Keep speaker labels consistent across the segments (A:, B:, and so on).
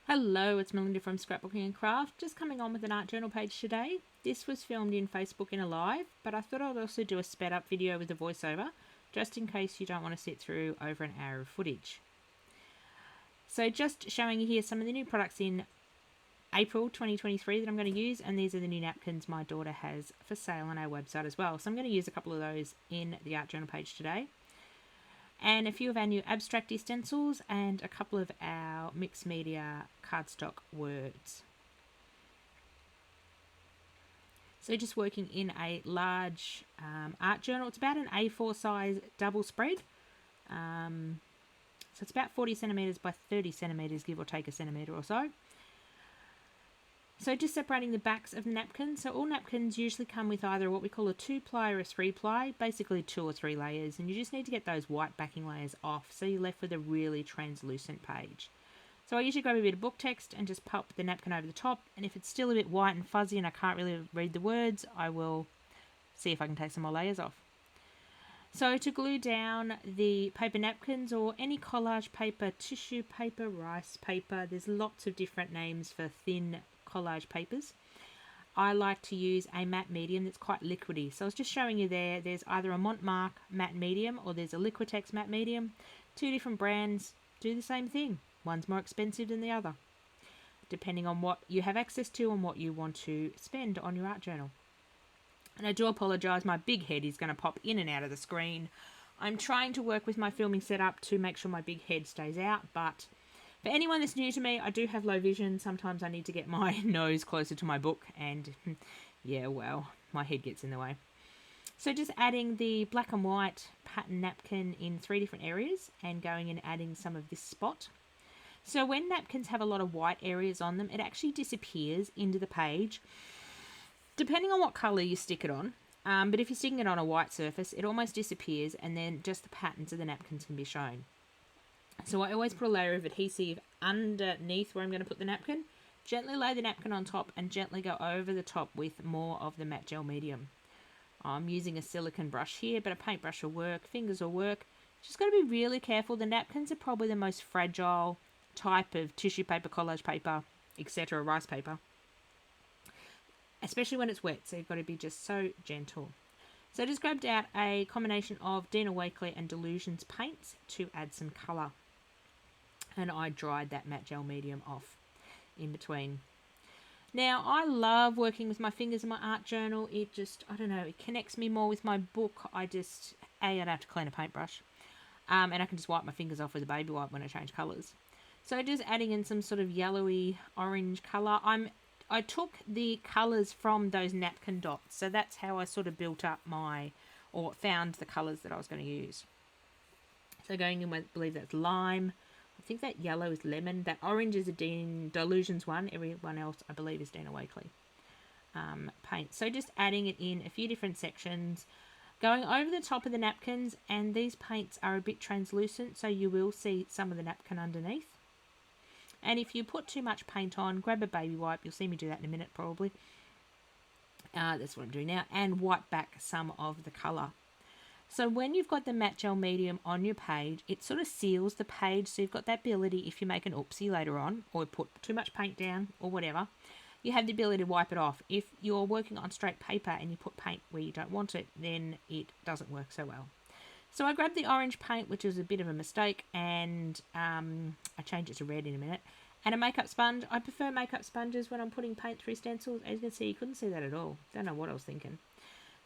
A: Hello, it's Melinda from Scrapbookingncraft. Just coming on with an art journal page today. This was filmed in Facebook in a live, but I thought I'd also do a sped up video with a voiceover, just in case you don't want to sit through over an hour of footage. So just showing you here some of the new products in April 2023 that I'm going to use, and these are the new napkins my daughter has for sale on our website as well. So I'm going to use a couple of those in the art journal page today. And a few of our new abstract stencils and a couple of our mixed media cardstock words. So just working in a large art journal. It's about an A4 size double spread. So it's about 40 centimetres by 30 centimetres, give or take a centimetre or so. So just separating the backs of the napkins. So all napkins usually come with either what we call a 2-ply or a 3-ply, basically 2 or 3 layers, and you just need to get those white backing layers off so you're left with a really translucent page. So I usually grab a bit of book text and just pop the napkin over the top, and if it's still a bit white and fuzzy and I can't really read the words, I will see if I can take some more layers off. So to glue down the paper napkins or any collage paper, tissue paper, rice paper, there's lots of different names for thin collage papers. I like to use a matte medium that's quite liquidy. So I was just showing you there's either a Montmark matte medium or there's a Liquitex matte medium. Two different brands do the same thing. One's more expensive than the other, depending on what you have access to and what you want to spend on your art journal. And I do apologise, my big head is going to pop in and out of the screen. I'm trying to work with my filming setup to make sure my big head stays out, but for anyone that's new to me, I do have low vision. Sometimes I need to get my nose closer to my book and yeah, well, my head gets in the way. So just adding the black and white pattern napkin in 3 different areas and going and adding some of this spot. So when napkins have a lot of white areas on them, it actually disappears into the page, depending on what colour you stick it on. But if you're sticking it on a white surface, it almost disappears and then just the patterns of the napkins can be shown. So I always put a layer of adhesive underneath where I'm going to put the napkin, gently lay the napkin on top and gently go over the top with more of the matte gel medium. I'm using a silicone brush here, but a paintbrush will work, fingers will work. Just got to be really careful. The napkins are probably the most fragile type of tissue paper, collage paper, etc., rice paper, especially when it's wet, so you've got to be just so gentle. So I just grabbed out a combination of Dina Wakley and Delusions paints to add some colour. And I dried that matte gel medium off in between. Now, I love working with my fingers in my art journal. It just, I don't know, it connects me more with my book. I don't have to clean a paintbrush. And I can just wipe my fingers off with a baby wipe when I change colours. So just adding in some sort of yellowy orange colour. I took the colours from those napkin dots. So that's how I sort of built up or found the colours that I was going to use. So going in with, I believe that's lime. I think that yellow is lemon. That orange is a Delusions one. Everyone else, I believe, is Dina Wakley paint. So just adding it in a few different sections, going over the top of the napkins, and these paints are a bit translucent, so you will see some of the napkin underneath. And if you put too much paint on, grab a baby wipe. You'll see me do that in a minute probably. That's what I'm doing now. And wipe back some of the colour. So when you've got the matte gel medium on your page, it sort of seals the page. So you've got that ability, if you make an oopsie later on, or put too much paint down or whatever, you have the ability to wipe it off. If you're working on straight paper and you put paint where you don't want it, then it doesn't work so well. So I grabbed the orange paint, which was a bit of a mistake, and I changed it to red in a minute. And a makeup sponge. I prefer makeup sponges when I'm putting paint through stencils. As you can see, you couldn't see that at all. Don't know what I was thinking.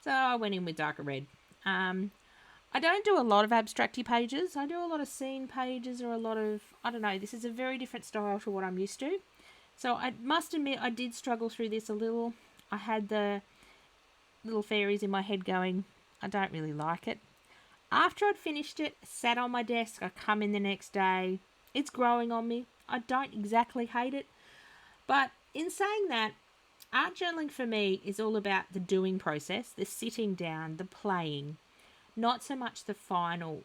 A: So I went in with darker red. I don't do a lot of abstracty pages. I do a lot of scene pages or a lot of, I don't know, this is a very different style to what I'm used to. So I must admit I did struggle through this a little. I had the little fairies in my head going, I don't really like it. After I'd finished it, sat on my desk, I come in the next day. It's growing on me. I don't exactly hate it. But in saying that, art journaling for me is all about the doing process, the sitting down, the playing, not so much the final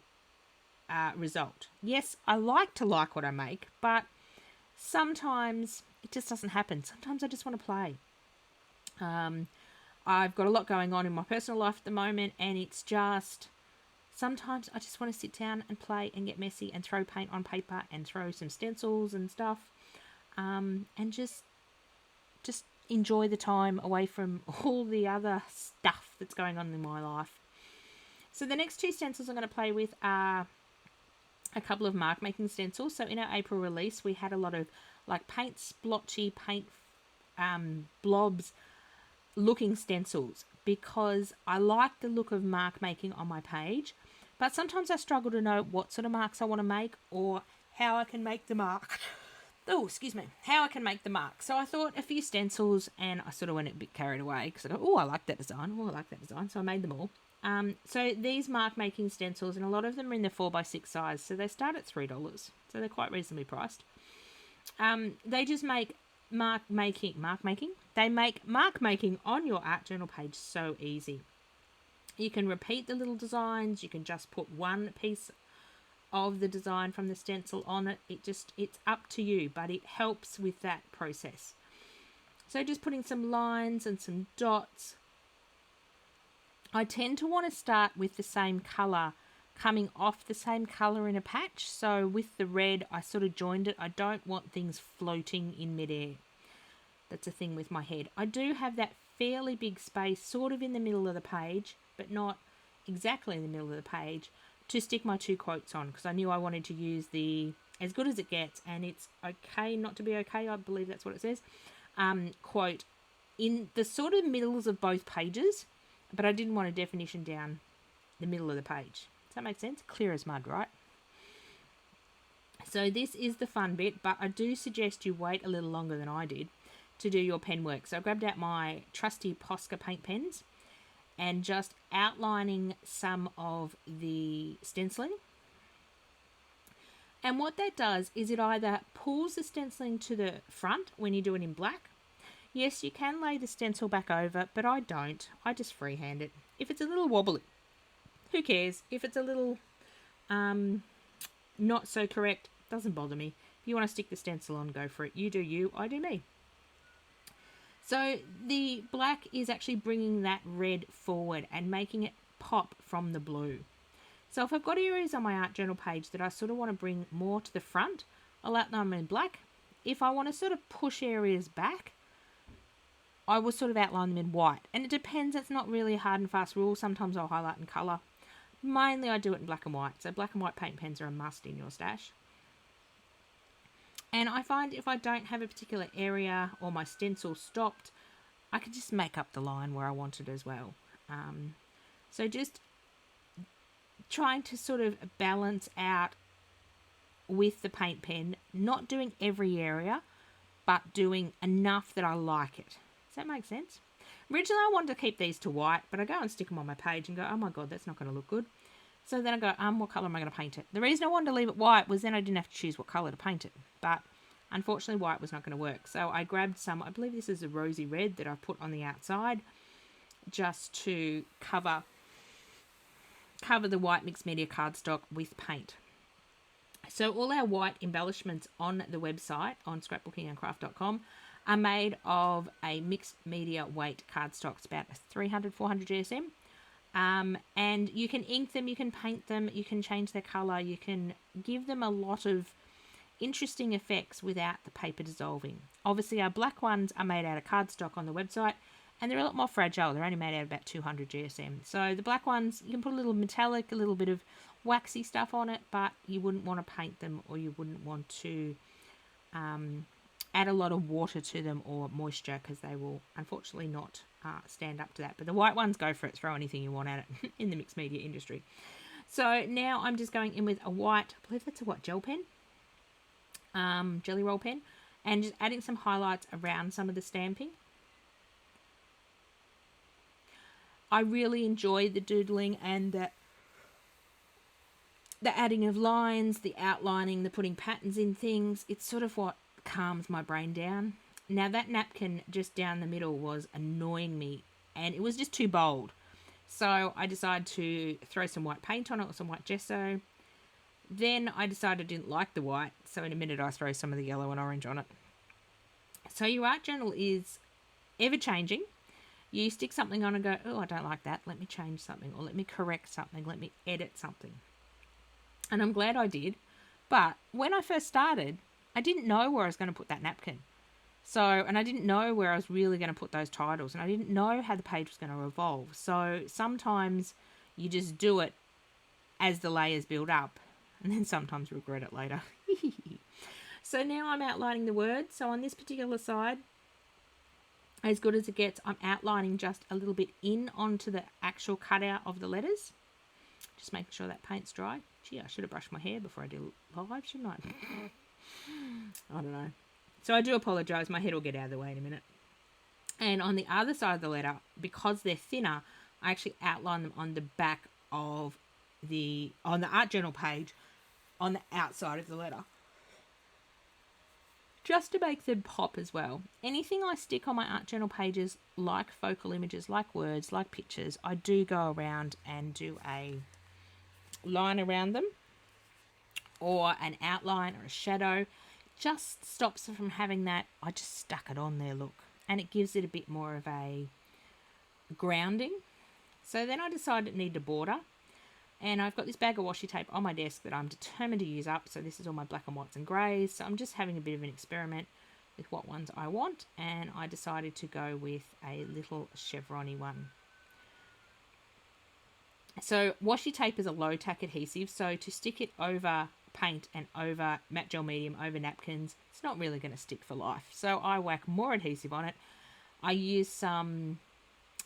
A: result. Yes, I like to like what I make, but sometimes it just doesn't happen. Sometimes I just want to play. I've got a lot going on in my personal life at the moment, and it's just sometimes I just want to sit down and play and get messy and throw paint on paper and throw some stencils and stuff. and just enjoy the time away from all the other stuff that's going on in my life. So the next two stencils I'm going to play with are a couple of mark making stencils. So in our April release, we had a lot of like paint splotchy, paint blobs looking stencils, because I like the look of mark making on my page, but sometimes I struggle to know what sort of marks I want to make or how I can make the mark. Oh, excuse me. How I can make the mark. So I thought a few stencils, and I sort of went a bit carried away because I go, oh, I like that design. Oh, I like that design. So I made them all. So these mark making stencils, and a lot of them are in the 4x6 size, so they start at $3. So they're quite reasonably priced. They just make mark making. They make mark making on your art journal page so easy. You can repeat the little designs. You can just put one piece of the design from the stencil on it. It's up to you, but it helps with that process. So just putting some lines and some dots. I tend to want to start with the same colour, coming off the same colour in a patch. So with the red, I sort of joined it. I don't want things floating in midair. That's a thing with my head. I do have that fairly big space sort of in the middle of the page, but not exactly in the middle of the page, to stick my two quotes on, because I knew I wanted to use the as good as it gets, and it's okay not to be okay, I believe that's what it says, quote in the sort of middles of both pages, but I didn't want a definition down the middle of the page. Does that make sense? Clear as mud, right? So this is the fun bit, but I do suggest you wait a little longer than I did to do your pen work. So I grabbed out my trusty Posca paint pens and just outlining some of the stenciling. And what that does is it either pulls the stenciling to the front when you do it in black. Yes, you can lay the stencil back over, but I don't. I just freehand it. If it's a little wobbly, who cares? If it's a little not so correct, doesn't bother me. If you want to stick the stencil on, go for it. You do you, I do me. So the black is actually bringing that red forward and making it pop from the blue. So if I've got areas on my art journal page that I sort of want to bring more to the front, I'll outline them in black. If I want to sort of push areas back, I will sort of outline them in white. And it depends, it's not really a hard and fast rule. Sometimes I'll highlight in colour. Mainly I do it in black and white. So black and white paint pens are a must in your stash. And I find if I don't have a particular area or my stencil stopped, I can just make up the line where I want it as well. So just trying to sort of balance out with the paint pen, not doing every area, but doing enough that I like it. Does that make sense? Originally I wanted to keep these to white, but I go and stick them on my page and go, oh my god, that's not going to look good. So then I go, what colour am I going to paint it? The reason I wanted to leave it white was then I didn't have to choose what colour to paint it. But unfortunately, white was not going to work. So I grabbed some, I believe this is a rosy red that I've put on the outside, just to cover the white mixed media cardstock with paint. So all our white embellishments on the website, on scrapbookingandcraft.com, are made of a mixed media weight cardstock. It's about 300, 400 GSM. And you can ink them, you can paint them, you can change their colour, you can give them a lot of interesting effects without the paper dissolving. Obviously our black ones are made out of cardstock on the website, and they're a lot more fragile. They're only made out of about 200 GSM. So the black ones, you can put a little metallic, a little bit of waxy stuff on it, but you wouldn't want to paint them, or you wouldn't want to add a lot of water to them or moisture, because they will unfortunately not stand up to that. But the white ones, go for it. Throw anything you want at it in the mixed media industry. So now I'm just going in with a white, I believe that's a what, gel pen? Jelly roll pen, and just adding some highlights around some of the stamping. I really enjoy the doodling and the adding of lines, the outlining, the putting patterns in things. It's sort of what calms my brain down. Now that napkin just down the middle was annoying me, and it was just too bold. So I decided to throw some white paint on it, or some white gesso. Then I decided I didn't like the white, so in a minute I throw some of the yellow and orange on it. So your art journal is ever changing. You stick something on and go, oh, I don't like that. Let me change something, or let me correct something. Let me edit something. And I'm glad I did. But when I first started, I didn't know where I was going to put that napkin. So, and I didn't know where I was really going to put those titles, and I didn't know how the page was going to evolve. So sometimes you just do it as the layers build up, and then sometimes regret it later. So now I'm outlining the words. So on this particular side, as good as it gets, I'm outlining just a little bit in onto the actual cutout of the letters. Just making sure that paint's dry. Gee, I should have brushed my hair before I did live, shouldn't I? I don't know. So I do apologise. My head will get out of the way in a minute. And on the other side of the letter, because they're thinner, I actually outline them on the back of on the art journal page on the outside of the letter, just to make them pop as well. Anything I stick on my art journal pages, like focal images, like words, like pictures, I do go around and do a line around them, or an outline or a shadow. Just stops it from having that I just stuck it on there look, and it gives it a bit more of a grounding. So then I decided it needed a border, and I've got this bag of washi tape on my desk that I'm determined to use up. So this is all my black and whites and greys, so I'm just having a bit of an experiment with what ones I want, and I decided to go with a little chevron-y one. So washi tape is a low tack adhesive, so to stick it over paint and over matte gel medium, over napkins, it's not really going to stick for life. So I whack more adhesive on it. I use some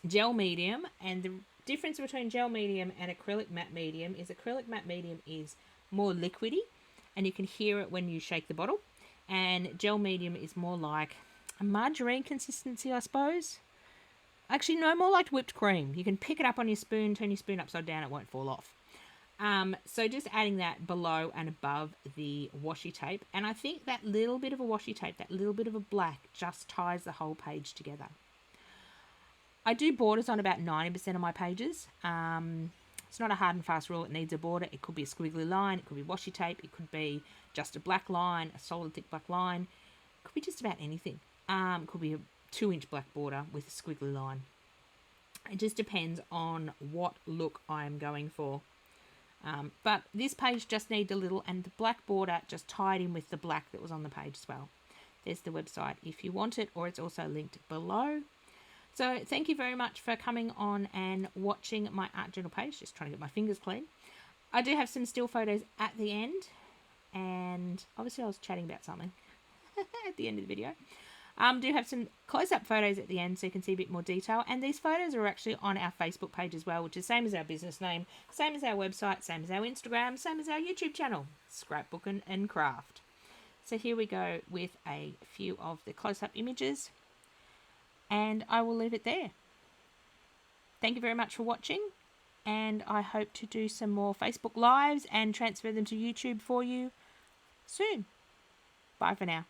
A: gel medium, and the difference between gel medium and acrylic matte medium is acrylic matte medium is more liquidy, and you can hear it when you shake the bottle, and gel medium is more like a margarine consistency, I suppose. Actually, no, more like whipped cream. You can pick it up on your spoon, turn your spoon upside down, it won't fall off. So just adding that below and above the washi tape. And I think that little bit of a washi tape, that little bit of a black, just ties the whole page together. I do borders on about 90% of my pages. It's not a hard and fast rule. It needs a border. It could be a squiggly line. It could be washi tape. It could be just a black line, a solid thick black line. It could be just about anything. It could be a 2-inch black border with a squiggly line. It just depends on what look I'm going for. But this page just needs a little, and the black border just tied in with the black that was on the page as well. There's the website if you want it, or it's also linked below. So thank you very much for coming on and watching my art journal page. Just trying to get my fingers clean. I do have some still photos at the end, and obviously I was chatting about something at the end of the video. Do have some close-up photos at the end so you can see a bit more detail, and these photos are actually on our Facebook page as well, which is same as our business name, same as our website, same as our Instagram, same as our YouTube channel, Scrapbooking&Craft. So here we go with a few of the close-up images, and I will leave it there. Thank you very much for watching, and I hope to do some more Facebook Lives and transfer them to YouTube for you soon. Bye for now.